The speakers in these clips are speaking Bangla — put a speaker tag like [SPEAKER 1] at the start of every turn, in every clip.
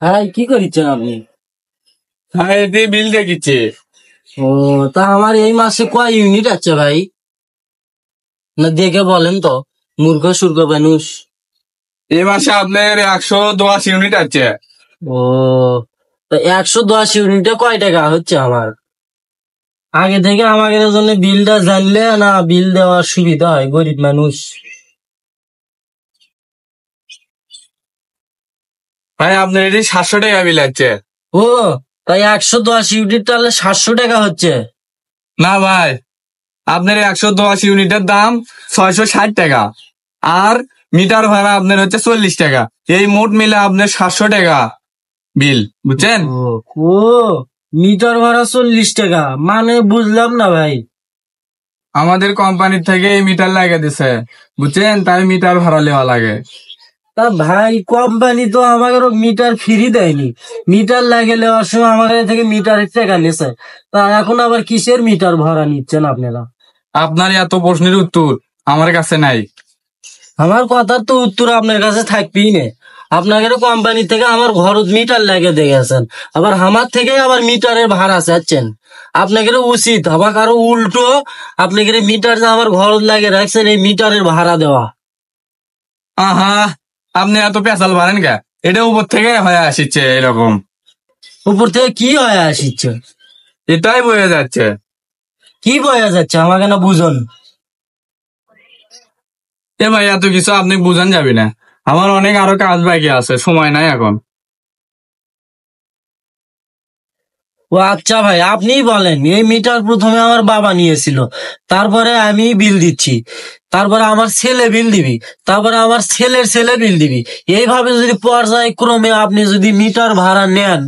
[SPEAKER 1] ভাই কি করিচ্ছেন আপনি?
[SPEAKER 2] হ্যাঁ, এতে বিল দেখিচ্ছে।
[SPEAKER 1] ও, তা আমার এই মাসে কয় ইউনিট আছে ভাই? না দেখে বলেন তো, মূর্খ সুর্খ মানুষ।
[SPEAKER 2] এই মাসে আপনার 110 ইউনিট আছে।
[SPEAKER 1] ও, তা 110 ইউনিটে কয় টাকা হচ্ছে আমার? আগে থেকে আমাদের জন্য বিলটা জানলে না বিল দেওয়ার সুবিধা হয়, গরিব মানুষ।
[SPEAKER 2] ভাই আপনার এটি 700 টাকা বিল আছে।
[SPEAKER 1] ও, তাই 110 ইউনিট তাহলে 700 টাকা হচ্ছে?
[SPEAKER 2] না ভাই, আপনার 110 ইউনিটের দাম 660 টাকা, আর মিটার ভাড়া আপনার হচ্ছে 40 টাকা। এই মোট মিলে আপনার 700 টাকা বিল, বুঝছেন?
[SPEAKER 1] ও, মিটার ভাড়া 40 টাকা, মানে বুঝলাম না ভাই।
[SPEAKER 2] আমাদের কোম্পানির থেকে এই মিটার লাগিয়ে দিছে, বুঝছেন, তাই মিটার ভাড়া নেওয়া লাগে।
[SPEAKER 1] তা ভাই, কোম্পানি তো আমাকে মিটার ফ্রি দেয়নি, মিটার লাগে নেওয়ার সময় আমাদের থেকে মিটারের টাকা নিছে, তা এখন আবার কিসের মিটার ভাড়া নিচ্ছেন আপনারা?
[SPEAKER 2] আপনার এত প্রশ্নের উত্তর আমার কাছে নাই।
[SPEAKER 1] আমার কথার তো উত্তর আপনার কাছে থাকবেই না। আপনাদের কোম্পানি থেকে আমার ঘর মিটার লাগে দেখেছেন, আবার আমার থেকে আবার মিটারের ভাড়া চাচ্ছেন। আপনাদের উচিত আবার আরো উল্টো, আপনাদের মিটার যে আমার ঘর লাগে রাখছেন এই মিটারের ভাড়া দেওয়া।
[SPEAKER 2] আহা, আপনি এত পেঁচাল পারেন কে? এটা উপর থেকে হয়ে আসছে এরকম।
[SPEAKER 1] উপর থেকে কি হয়ে আসছে?
[SPEAKER 2] এটাই বয়ে যাচ্ছে।
[SPEAKER 1] কি বয়া যাচ্ছে আমাকে না বুঝুন।
[SPEAKER 2] এ ভাই, এত কিছু আপনি বুঝান যাবে না, আমার অনেক আরো কাজ বাকি আছে, সময় নাই এখন।
[SPEAKER 1] ও আচ্ছা ভাই, আপনিই বলেন। এই মিটার প্রথমে আমার বাবা নিয়েছিল, তারপরে আমি বিল দিচ্ছি, তারপরে আমার ছেলে বিল দিবি, তারপরে আমার ছেলের ছেলে বিল দিবি। এইভাবে যদি পর্যায়ক্রমে আপনি যদি মিটার ভাড়া নেন,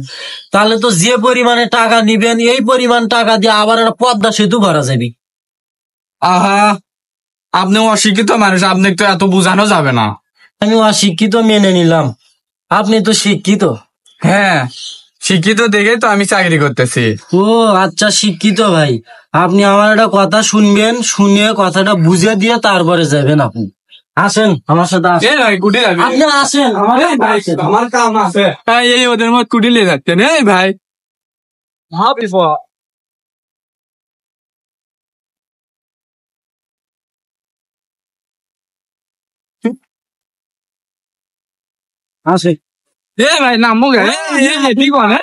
[SPEAKER 1] তাহলে তো যে পরিমাণে টাকা নিবেন এই পরিমাণ টাকা দিয়ে আবার একটা পদ্মা সেতু ভরা যাবে।
[SPEAKER 2] আহা, আপনি অশিক্ষিত মানুষ, আপনি তো এত বুঝানো যাবে না।
[SPEAKER 1] আমি অশিক্ষিত মেনে নিলাম, আপনি তো শিক্ষিত।
[SPEAKER 2] হ্যাঁ, শিক্ষিত দেখে তো আমি চাকরি করতেছি।
[SPEAKER 1] ও আচ্ছা, শিক্ষিত ভাই, আপনি আমার একটা কথা শুনবেন, শুনে কথাটা বুঝে দিয়ে তারপরে যাবেন। আপনি আসেন আমার সাথে,
[SPEAKER 2] এ ভাই, কুটি যাবি?
[SPEAKER 1] আপনি আসেন আমার
[SPEAKER 2] এই ভাই, আমার কাম আছে। এই ওদের মত কুটি নিয়ে যাচ্ছেন? এই ভাই,
[SPEAKER 1] আসে।
[SPEAKER 2] এ ভাই, নামবো গে? ঠিক মানে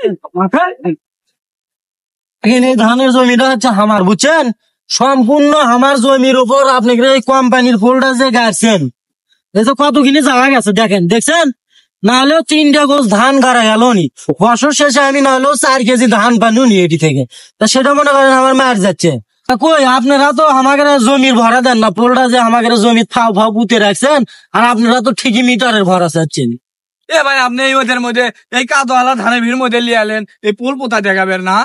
[SPEAKER 1] এখানে এই ধানের জমিটা হচ্ছে আমার, বুঝছেন, সম্পূর্ণ আমার জমির উপর আপনি এই কোম্পানির ফুলটা যে গাছছেন, এই যে কতখানি জায়গা গেছে দেখেন, দেখছেন? না হলেও 3টা গোছ ধান গাড়া গেল নি, বছর শেষে আমি না হলেও 4 কেজি ধান পানু নি এটি থেকে, তা সেটা মনে করেন আমার মার যাচ্ছে। তা কই আপনারা তো আমাকে জমির ভরা দেন না, পোলটা যে আমাকে জমি ফাও ফাও পুঁতে রাখছেন, আর আপনারা তো ঠিকই মিটারের ভরা চাচ্ছেন।
[SPEAKER 2] এ ভাই, আপনি এই ওদের মধ্যে এই কাদোয়ালা ধানের ভিড় মধ্যে লিয়ে আলেন, এই পোল পোতা দেখাবেন না?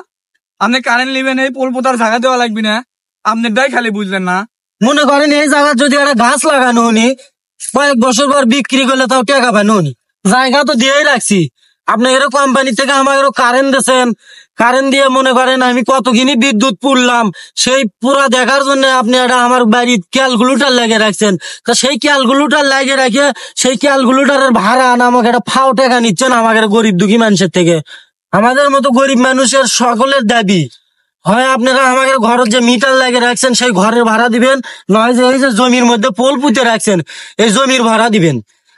[SPEAKER 2] আপনি কারেন্ট নিবেন, এই পোল পোতার জায়গা দেওয়া লাগবে না? আপনি দায় খালি বুঝলেন না।
[SPEAKER 1] মনে করেন এই জায়গা যদি একটা গাছ লাগানো হনি, কয়েক বছর পর বিক্রি করলে তাও টাকা পানো নি, জায়গা তো দিয়েই রাখছি। আপনি এরকম কোম্পানি থেকে আমাকে কারেন্ট দিয়েছেন, কারেন্ট দিয়ে মনে করেন আমি কতখানি বিদ্যুৎ পুড়লাম, সেই পুরা দেখার জন্য আপনি একটা আমার বাড়ির ক্যালকুলেটর লাগিয়ে রাখছেন। তা সেই ক্যালকুলেটর লাগিয়ে রেখে সেই ক্যালকুলেটরের ভাড়া আনা আমাকে একটা ফাও টাকা নিচ্ছেন আমাদের গরিব দুঃখী মানুষের থেকে। আমাদের মতো গরিব মানুষের সকলের দাবি হয় আপনারা আমাদের ঘরের যে মিটার লাগিয়ে রাখছেন সেই ঘরের ভাড়া দিবেন, নয় যে এই যে জমির মধ্যে পোল পুঁতে রাখছেন এই জমির ভাড়া দিবেন,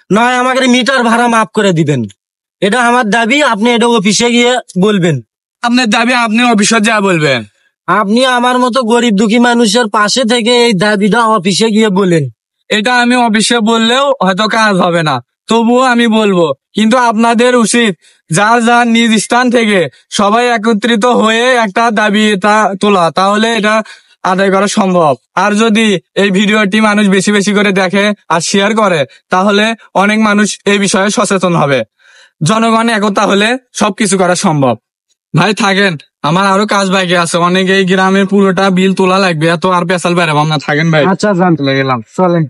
[SPEAKER 1] নয় আমাদের মিটার ভাড়া মাফ করে দিবেন। এটা আমার দাবি, আপনি এটা অফিসে গিয়ে বলবেন।
[SPEAKER 2] আপনার দাবি আপনি অফিসে যা বলবেন।
[SPEAKER 1] আপনি আমার মতো গরিব দুঃখী মানুষের পাশে থেকে এই দাবিটা অফিসে গিয়ে বলেন।
[SPEAKER 2] এটা আমি অফিসে বললেও হয়তো কাজ হবে না, তবুও আমি বলবো। কিন্তু আপনাদের উচিত যার যার নিজ স্থান থেকে সবাই একত্রিত হয়ে একটা দাবি তোলা, তাহলে এটা আদায় করা সম্ভব। আর যদি এই ভিডিওটি মানুষ বেশি বেশি করে দেখে আর শেয়ার করে, তাহলে অনেক মানুষ এই বিষয়ে সচেতন হবে। জনগণ একতা হলে সবকিছু করা সম্ভব। ভাই থাকেন, আমার আরো কাজ বাকি আছে অনেক, এই গ্রামের পুরোটা বিল তোলা লাগবে, এত আর পেশাল বেড়াবো না। থাকেন ভাই।
[SPEAKER 1] আচ্ছা, জানতে গেলাম, চলেন।